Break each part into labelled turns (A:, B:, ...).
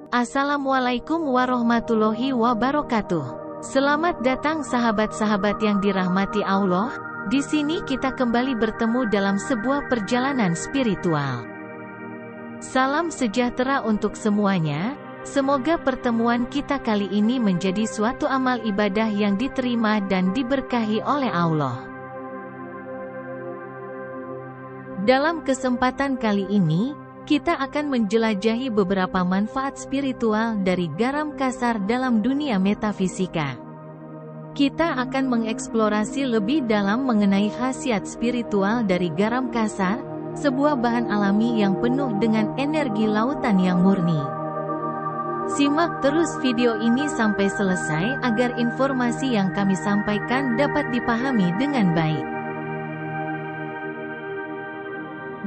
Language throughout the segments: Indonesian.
A: Assalamualaikum warahmatullahi wabarakatuh. Selamat datang sahabat-sahabat yang dirahmati Allah. Di sini kita kembali bertemu dalam sebuah perjalanan spiritual. Salam sejahtera untuk semuanya. Semoga pertemuan kita kali ini menjadi suatu amal ibadah yang diterima dan diberkahi oleh Allah. Dalam kesempatan kali ini, kita akan menjelajahi beberapa manfaat spiritual dari garam kasar dalam dunia metafisika. Kita akan mengeksplorasi lebih dalam mengenai khasiat spiritual dari garam kasar, sebuah bahan alami yang penuh dengan energi lautan yang murni. Simak terus video ini sampai selesai agar informasi yang kami sampaikan dapat dipahami dengan baik.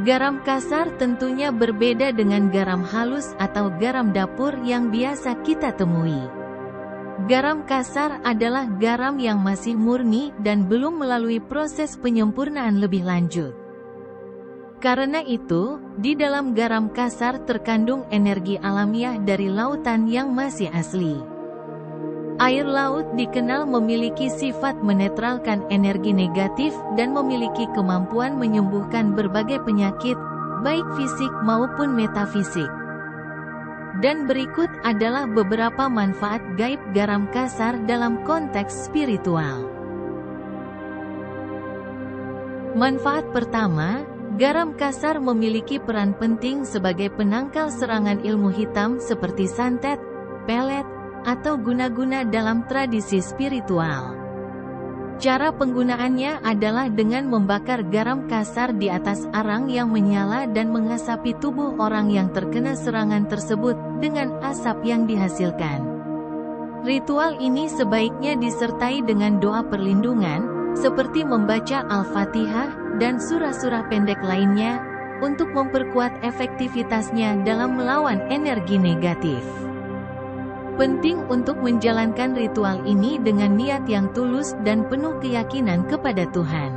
A: Garam kasar tentunya berbeda dengan garam halus atau garam dapur yang biasa kita temui. Garam kasar adalah garam yang masih murni dan belum melalui proses penyempurnaan lebih lanjut. Karena itu, di dalam garam kasar terkandung energi alamiah dari lautan yang masih asli. Air laut dikenal memiliki sifat menetralkan energi negatif dan memiliki kemampuan menyembuhkan berbagai penyakit, baik fisik maupun metafisik. Dan berikut adalah beberapa manfaat gaib garam kasar dalam konteks spiritual. Manfaat pertama, garam kasar memiliki peran penting sebagai penangkal serangan ilmu hitam seperti santet, pelet, atau guna-guna dalam tradisi spiritual. Cara penggunaannya adalah dengan membakar garam kasar di atas arang yang menyala dan mengasapi tubuh orang yang terkena serangan tersebut dengan asap yang dihasilkan. Ritual ini sebaiknya disertai dengan doa perlindungan, seperti membaca Al-Fatihah dan surah-surah pendek lainnya, untuk memperkuat efektivitasnya dalam melawan energi negatif. Penting untuk menjalankan ritual ini dengan niat yang tulus dan penuh keyakinan kepada Tuhan.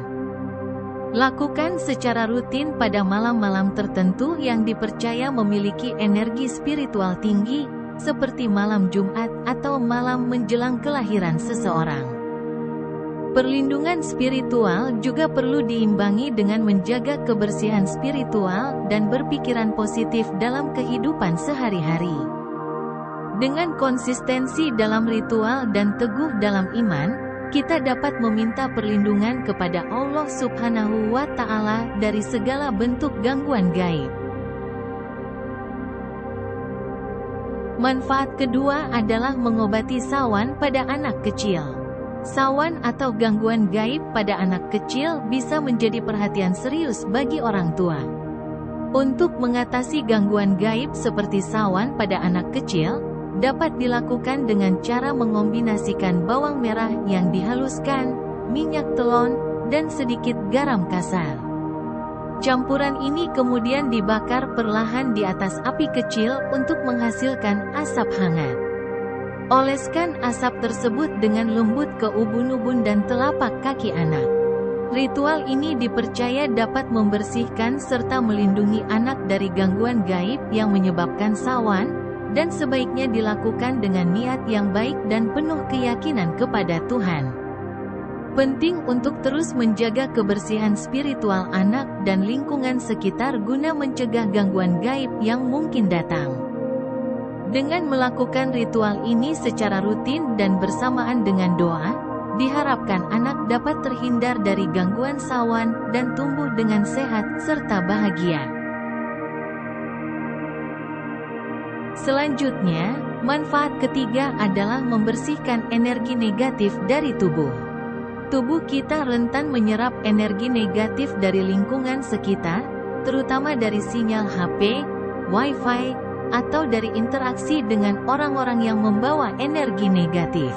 A: Lakukan secara rutin pada malam-malam tertentu yang dipercaya memiliki energi spiritual tinggi, seperti malam Jumat atau malam menjelang kelahiran seseorang. Perlindungan spiritual juga perlu diimbangi dengan menjaga kebersihan spiritual dan berpikiran positif dalam kehidupan sehari-hari. Dengan konsistensi dalam ritual dan teguh dalam iman, kita dapat meminta perlindungan kepada Allah Subhanahu wa Ta'ala dari segala bentuk gangguan gaib. Manfaat kedua adalah mengobati sawan pada anak kecil. Sawan atau gangguan gaib pada anak kecil bisa menjadi perhatian serius bagi orang tua. Untuk mengatasi gangguan gaib seperti sawan pada anak kecil, dapat dilakukan dengan cara mengombinasikan bawang merah yang dihaluskan, minyak telon, dan sedikit garam kasar. Campuran ini kemudian dibakar perlahan di atas api kecil untuk menghasilkan asap hangat. Oleskan asap tersebut dengan lembut ke ubun-ubun dan telapak kaki anak. Ritual ini dipercaya dapat membersihkan serta melindungi anak dari gangguan gaib yang menyebabkan sawan, dan sebaiknya dilakukan dengan niat yang baik dan penuh keyakinan kepada Tuhan. Penting untuk terus menjaga kebersihan spiritual anak dan lingkungan sekitar guna mencegah gangguan gaib yang mungkin datang. Dengan melakukan ritual ini secara rutin dan bersamaan dengan doa, diharapkan anak dapat terhindar dari gangguan sawan dan tumbuh dengan sehat serta bahagia. Selanjutnya, manfaat ketiga adalah membersihkan energi negatif dari tubuh. Tubuh kita rentan menyerap energi negatif dari lingkungan sekitar, terutama dari sinyal HP, Wi-Fi, atau dari interaksi dengan orang-orang yang membawa energi negatif.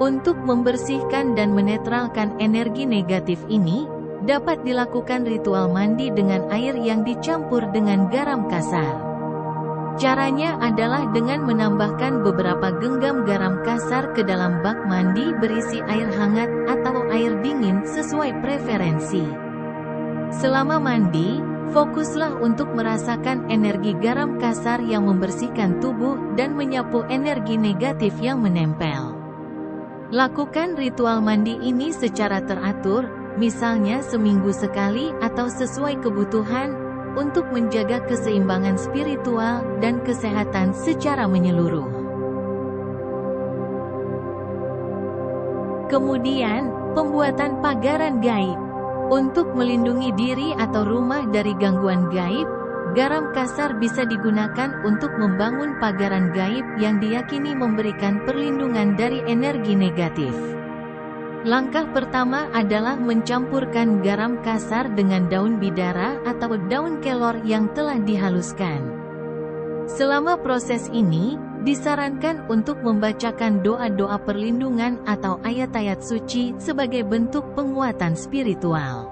A: Untuk membersihkan dan menetralkan energi negatif ini, dapat dilakukan ritual mandi dengan air yang dicampur dengan garam kasar. Caranya adalah dengan menambahkan beberapa genggam garam kasar ke dalam bak mandi berisi air hangat atau air dingin sesuai preferensi. Selama mandi, Fokuslah untuk merasakan energi garam kasar yang membersihkan tubuh dan menyapu energi negatif yang menempel. Lakukan ritual mandi ini secara teratur, misalnya seminggu sekali atau sesuai kebutuhan, untuk menjaga keseimbangan spiritual dan kesehatan secara menyeluruh. Kemudian, pembuatan pagaran gaib. Untuk melindungi diri atau rumah dari gangguan gaib, garam kasar bisa digunakan untuk membangun pagaran gaib yang diyakini memberikan perlindungan dari energi negatif. Langkah pertama adalah mencampurkan garam kasar dengan daun bidara atau daun kelor yang telah dihaluskan. Selama proses ini, disarankan untuk membacakan doa-doa perlindungan atau ayat-ayat suci sebagai bentuk penguatan spiritual.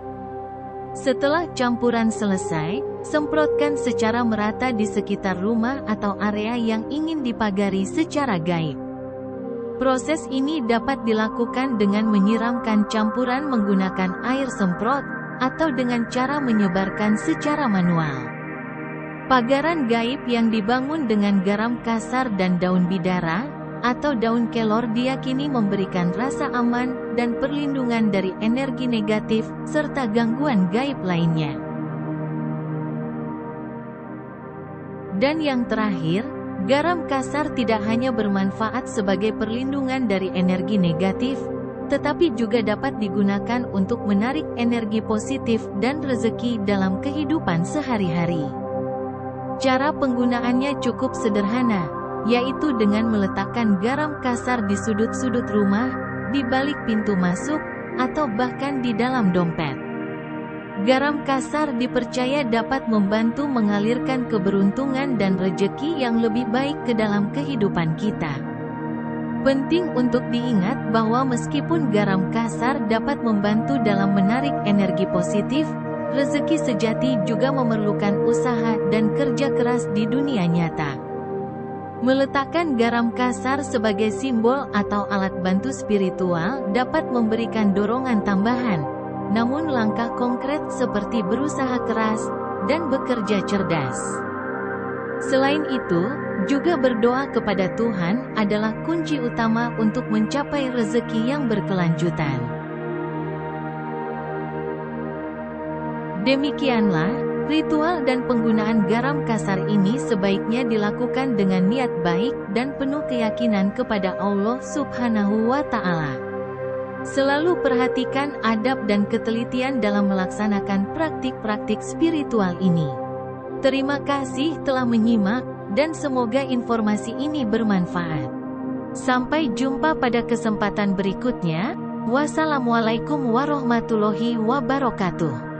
A: Setelah campuran selesai, semprotkan secara merata di sekitar rumah atau area yang ingin dipagari secara gaib. Proses ini dapat dilakukan dengan menyiramkan campuran menggunakan air semprot, atau dengan cara menyebarkan secara manual. Pagaran gaib yang dibangun dengan garam kasar dan daun bidara, atau daun kelor diyakini memberikan rasa aman dan perlindungan dari energi negatif, serta gangguan gaib lainnya. Dan yang terakhir, garam kasar tidak hanya bermanfaat sebagai perlindungan dari energi negatif, tetapi juga dapat digunakan untuk menarik energi positif dan rezeki dalam kehidupan sehari-hari. Cara penggunaannya cukup sederhana, yaitu dengan meletakkan garam kasar di sudut-sudut rumah, di balik pintu masuk, atau bahkan di dalam dompet. Garam kasar dipercaya dapat membantu mengalirkan keberuntungan dan rezeki yang lebih baik ke dalam kehidupan kita. Penting untuk diingat bahwa meskipun garam kasar dapat membantu dalam menarik energi positif, rezeki sejati juga memerlukan usaha dan kerja keras di dunia nyata. Meletakkan garam kasar sebagai simbol atau alat bantu spiritual dapat memberikan dorongan tambahan, namun langkah konkret seperti berusaha keras dan bekerja cerdas. Selain itu, juga berdoa kepada Tuhan adalah kunci utama untuk mencapai rezeki yang berkelanjutan. Demikianlah, ritual dan penggunaan garam kasar ini sebaiknya dilakukan dengan niat baik dan penuh keyakinan kepada Allah Subhanahu wa Ta'ala. Selalu perhatikan adab dan ketelitian dalam melaksanakan praktik-praktik spiritual ini. Terima kasih telah menyimak, dan semoga informasi ini bermanfaat. Sampai jumpa pada kesempatan berikutnya. Wassalamualaikum warahmatullahi wabarakatuh.